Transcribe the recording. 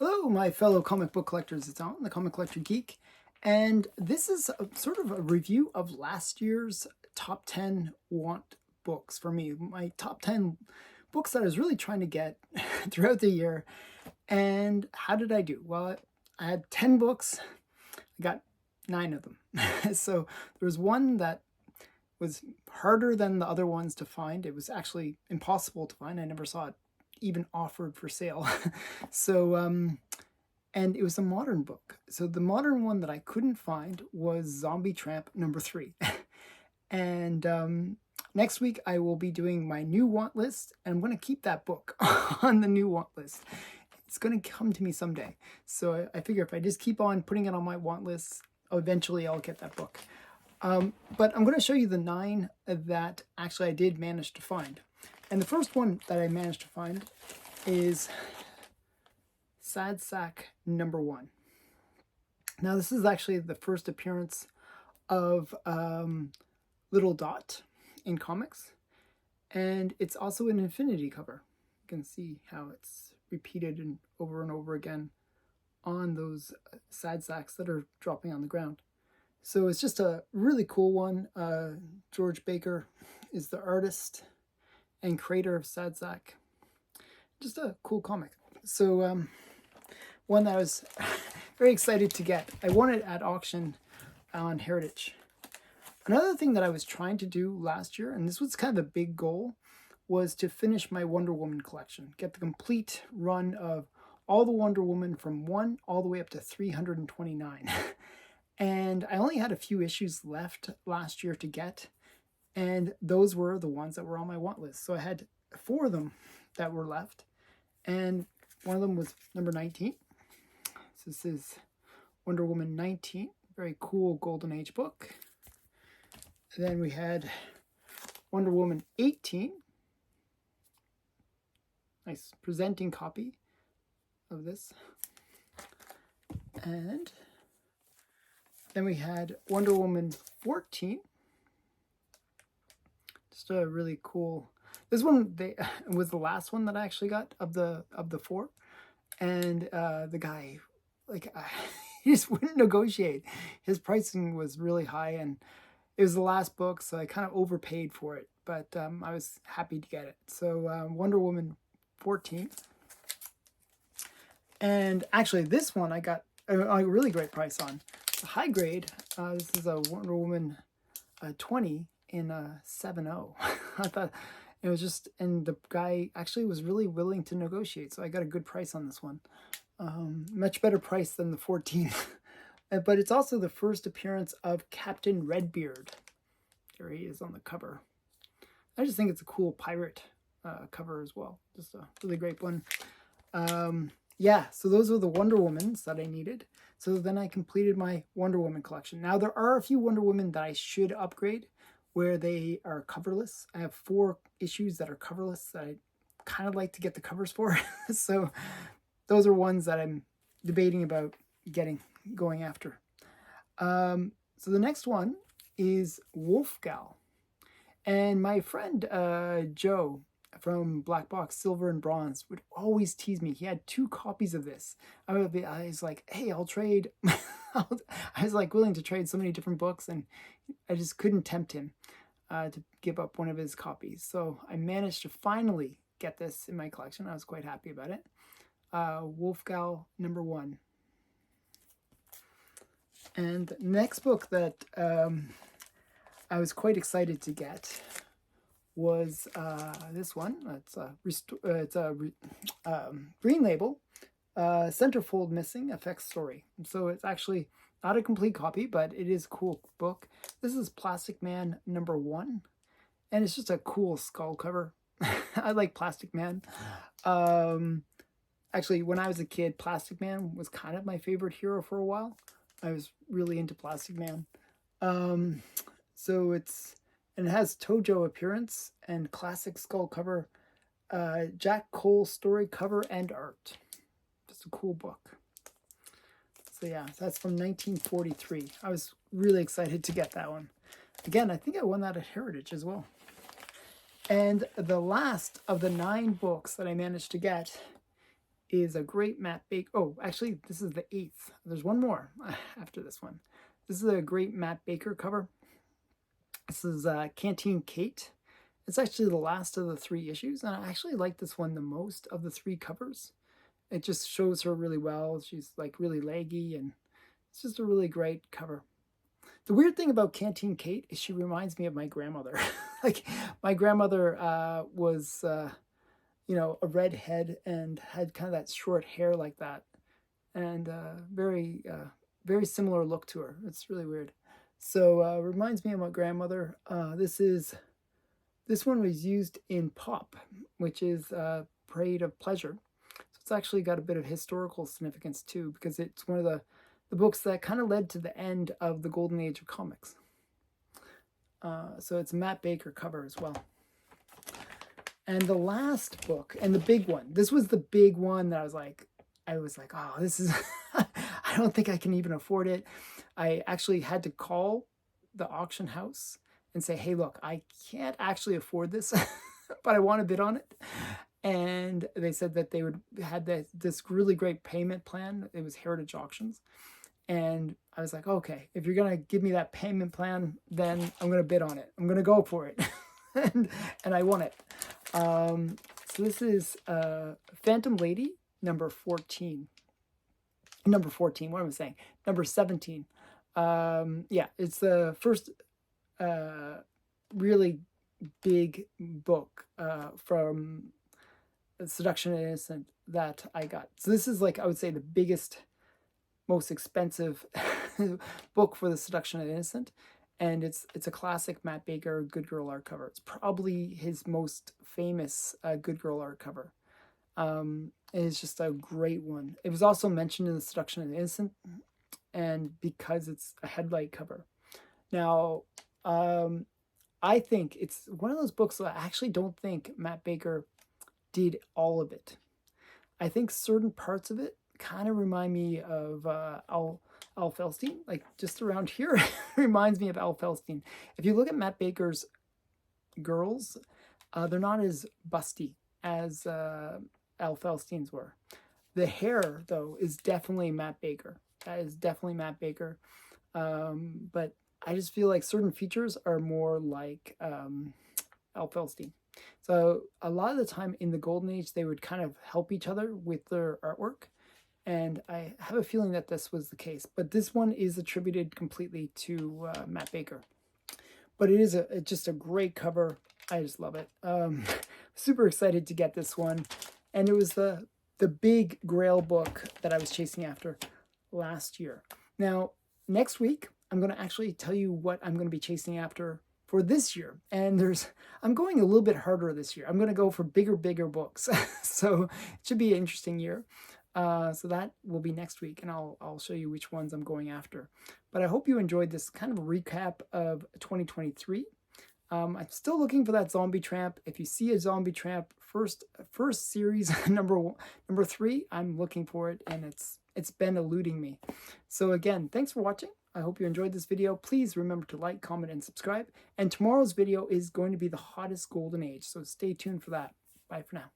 Hello, my fellow comic book collectors. It's Alan, the Comic Collector Geek, and this is sort of a review of last year's top 10 want books for me. My top 10 books that I was really trying to get throughout the year. And how did I do? Well, I had 10 books, I got 9 of them. So there was one that was harder than the other ones to find. It was actually impossible to find. I never saw it even offered for sale. So, and it was a modern book. So the modern one that I couldn't find was Zombie Tramp number 3. And next week I will be doing my new want list, and I'm going to keep that book on the new want list. It's going to come to me someday. So I figure if I just keep on putting it on my want list, eventually I'll get that book. But I'm going to show you the 9 that actually I did manage to find. And the first one that I managed to find is Sad Sack number 1. Now this is actually the first appearance of Little Dot in comics. And it's also an infinity cover. You can see how it's repeated and over again on those sad sacks that are dropping on the ground. So it's just a really cool one. George Baker is the artist and creator of Sad Sack. Just a cool comic. So one that I was very excited to get. I won it at auction on Heritage. Another thing that I was trying to do last year, and this was kind of a big goal, was to finish my Wonder Woman collection. Get the complete run of all the Wonder Woman from 1 all the way up to 329. And I only had a few issues left last year to get, and those were the ones that were on my want list. So I had 4 of them that were left, and one of them was number 19. So this is Wonder Woman 19, very cool Golden Age book. Then we had Wonder Woman 18, nice presenting copy of this. And then we had Wonder Woman 14. Just a really cool. This one was the last one that I actually got of the 4, and the guy, like, he just wouldn't negotiate. His pricing was really high, and it was the last book, so I kind of overpaid for it. But I was happy to get it. So Wonder Woman 14, and actually this one I got a really great price on. A high grade. This is a Wonder Woman 20 in 7.0. I thought it was just, and the guy actually was really willing to negotiate, so I got a good price on this one. Much better price than the 14. But it's also the first appearance of Captain Redbeard. There he is on the cover. I just think it's a cool pirate cover as well. Just a really great one. Yeah, so those were the Wonder Womans that I needed. So then I completed my Wonder Woman collection. Now there are a few Wonder Women that I should upgrade where they are coverless. I have 4 issues that are coverless that I kind of like to get the covers for. So those are ones that I'm debating about going after. So the next one is Wolf Gal. And my friend Joe from Black Box Silver and Bronze would always tease me. He had 2 copies of this. I was like, hey, I'll trade. I was like willing to trade so many different books, and I just couldn't tempt him to give up one of his copies. So I managed to finally get this in my collection. I was quite happy about it. Wolf Gal number 1. And the next book that I was quite excited to get was this one. It's a green label, centerfold missing effects story. So it's actually not a complete copy, but it is a cool book. This is Plastic Man number 1, and it's just a cool skull cover. I like Plastic Man. Actually, when I was a kid, Plastic Man was kind of my favorite hero for a while. I was really into Plastic Man. So it has Tojo appearance and classic skull cover, Jack Cole story cover and art. Just a cool book. So yeah, that's from 1943. I was really excited to get that one. Again, I think I won that at Heritage as well. And the last of the 9 books that I managed to get is a great Matt Baker. Oh, actually, this is the 8th. There's one more after this one. This is a great Matt Baker cover. This is Canteen Kate. It's actually the last of the 3 issues, and I actually like this one the most of the 3 covers. It just shows her really well. She's like really leggy, and it's just a really great cover. The weird thing about Canteen Kate is she reminds me of my grandmother. Like, my grandmother was, you know, a redhead and had kind of that short hair like that, and very, very similar look to her. It's really weird. So reminds me of my grandmother. This one was used in Pop, which is Parade of Pleasure. So it's actually got a bit of historical significance too, because it's one of the books that kind of led to the end of the golden age of comics. So it's a Matt Baker cover as well. And the last book, and the big one, this was the big one that I was like, oh, this is, I don't think I can even afford it. I actually had to call the auction house and say, hey, look, I can't actually afford this, but I want to bid on it. And they said that they had this really great payment plan. It was Heritage Auctions. And I was like, okay, if you're going to give me that payment plan, then I'm going to bid on it. I'm going to go for it. and I won it. So this is Phantom Lady, number 14. Number 14, what am I saying? Number 17. Yeah, it's the first really big book from Seduction and Innocent that I got. So this is, like, I would say the biggest, most expensive book for the Seduction and Innocent, and it's a classic Matt Baker Good Girl art cover. It's probably his most famous Good Girl art cover. It's just a great one. It was also mentioned in the Seduction and Innocent, and because it's a headlight cover. Now, I think it's one of those books that I actually don't think Matt Baker did all of it. I think certain parts of it kind of remind me of Al Felstein, like just around here. Reminds me of Al Felstein. If you look at Matt Baker's girls, they're not as busty as Al Felstein's were. The hair, though, is definitely Matt Baker. That is definitely Matt Baker. But I just feel like certain features are more like Al Felstein. So a lot of the time in the Golden Age, they would kind of help each other with their artwork. And I have a feeling that this was the case. But this one is attributed completely to Matt Baker. But it is just a great cover. I just love it. Super excited to get this one. And it was the big Grail book that I was chasing after last year. Now, next week, I'm going to actually tell you what I'm going to be chasing after for this year. And I'm going a little bit harder this year. I'm going to go for bigger books. So it should be an interesting year. So that will be next week, and I'll show you which ones I'm going after. But I hope you enjoyed this kind of a recap of 2023. I'm still looking for that Zombie Tramp. If you see a Zombie Tramp first series number 3, I'm looking for it, and it's been eluding me. So again, thanks for watching. I hope you enjoyed this video. Please remember to like, comment, and subscribe. And tomorrow's video is going to be the hottest Golden Age, so stay tuned for that. Bye for now.